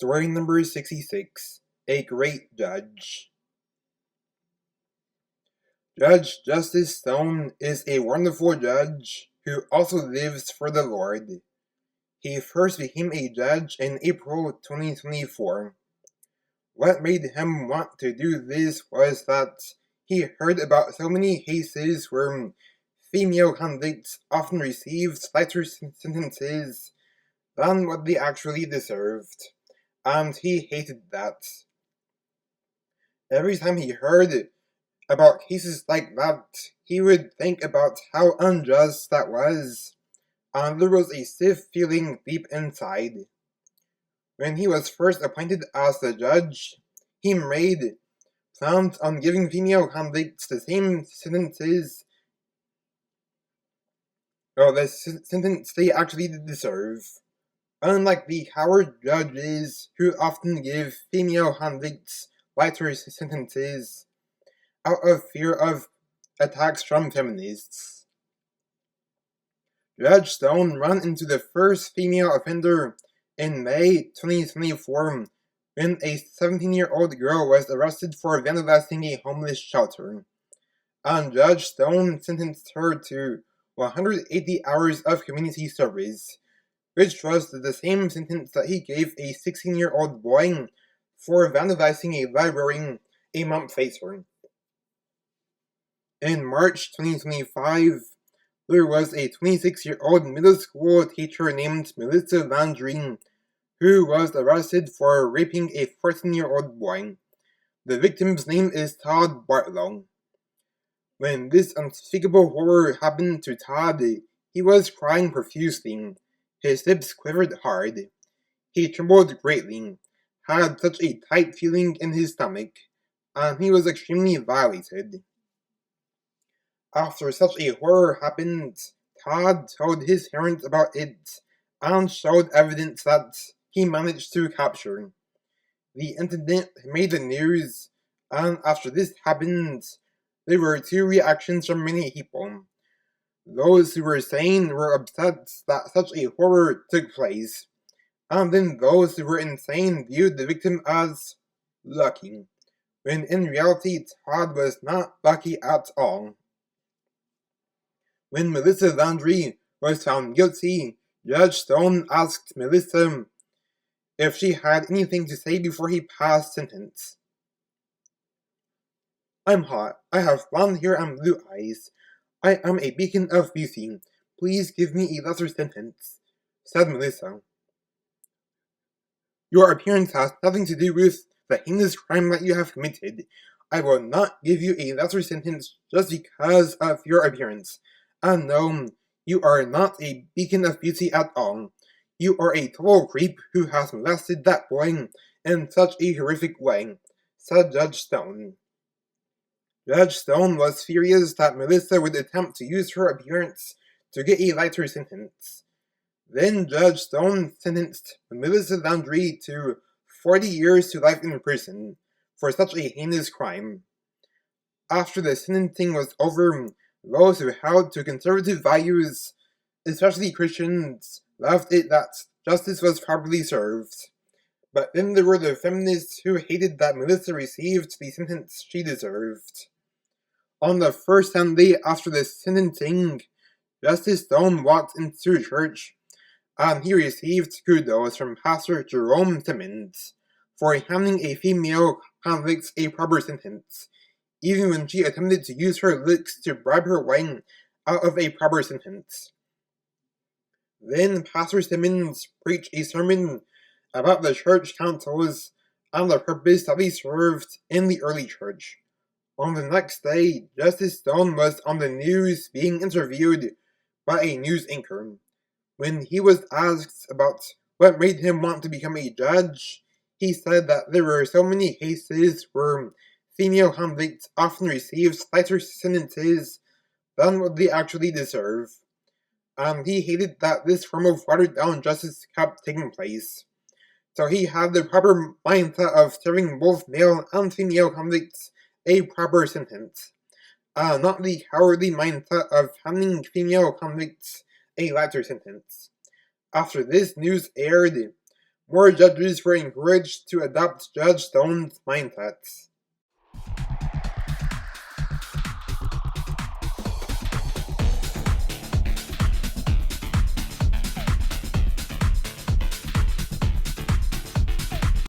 Story number 66, A Great Judge. Judge Justice Stone is a wonderful judge who also lives for the Lord. He first became a judge in April 2024. What made him want to do this was that he heard about so many cases where female convicts often received lighter sentences than what they actually deserved, and he hated that. Every time he heard about cases like that, he would think about how unjust that was, and there was a stiff feeling deep inside. When he was first appointed as the judge, he made plans on giving female convicts the same sentences, or the sentence they actually deserve. Unlike the coward judges who often give female convicts lighter sentences out of fear of attacks from feminists. Judge Stone ran into the first female offender in May 2024 when a 17-year-old girl was arrested for vandalizing a homeless shelter, and Judge Stone sentenced her to 180 hours of community service, which was the same sentence that he gave a 16-year-old boy for vandalizing a library a month later. In March 2025, there was a 26-year-old middle school teacher named Melissa Landry who was arrested for raping a 14-year-old boy. The victim's name is Todd Bartlow. When this unspeakable horror happened to Todd, he was crying profusely. His lips quivered hard. He trembled greatly, had such a tight feeling in his stomach, and he was extremely violated. After such a horror happened, Todd told his parents about it and showed evidence that he managed to capture. The incident made the news, and after this happened, there were two reactions from many people. Those who were sane were upset that such a horror took place, and then those who were insane viewed the victim as lucky, when in reality Todd was not lucky at all. When Melissa Landry was found guilty, Judge Stone asked Melissa if she had anything to say before he passed sentence. "I'm hot. I have blonde hair and blue eyes. I am a beacon of beauty. Please give me a lesser sentence," said Melissa. "Your appearance has nothing to do with the heinous crime that you have committed. I will not give you a lesser sentence just because of your appearance. And no, you are not a beacon of beauty at all. You are a total creep who has molested that boy in such a horrific way," said Judge Stone. Judge Stone was furious that Melissa would attempt to use her appearance to get a lighter sentence. Then Judge Stone sentenced Melissa Landry to 40 years to life in prison for such a heinous crime. After the sentencing was over, those who held to conservative values, especially Christians, loved it that justice was properly served. But then there were the feminists who hated that Melissa received the sentence she deserved. On the first Sunday after the sentencing, Justice Stone walked into church, and he received kudos from Pastor Jerome Simmons for handing a female convict a proper sentence, even when she attempted to use her looks to bribe her way out of a proper sentence. Then Pastor Simmons preached a sermon about the church councils and the purpose that they served in the early church. On the next day, Justice Stone was on the news being interviewed by a news anchor. When he was asked about what made him want to become a judge, he said that there were so many cases where female convicts often received lighter sentences than what they actually deserve, and he hated that this form of watered-down justice kept taking place. So he had the proper mindset of serving both male and female convicts a proper sentence, not the cowardly mindset of handing female convicts a lighter sentence. After this news aired, more judges were encouraged to adopt Judge Stone's mindsets.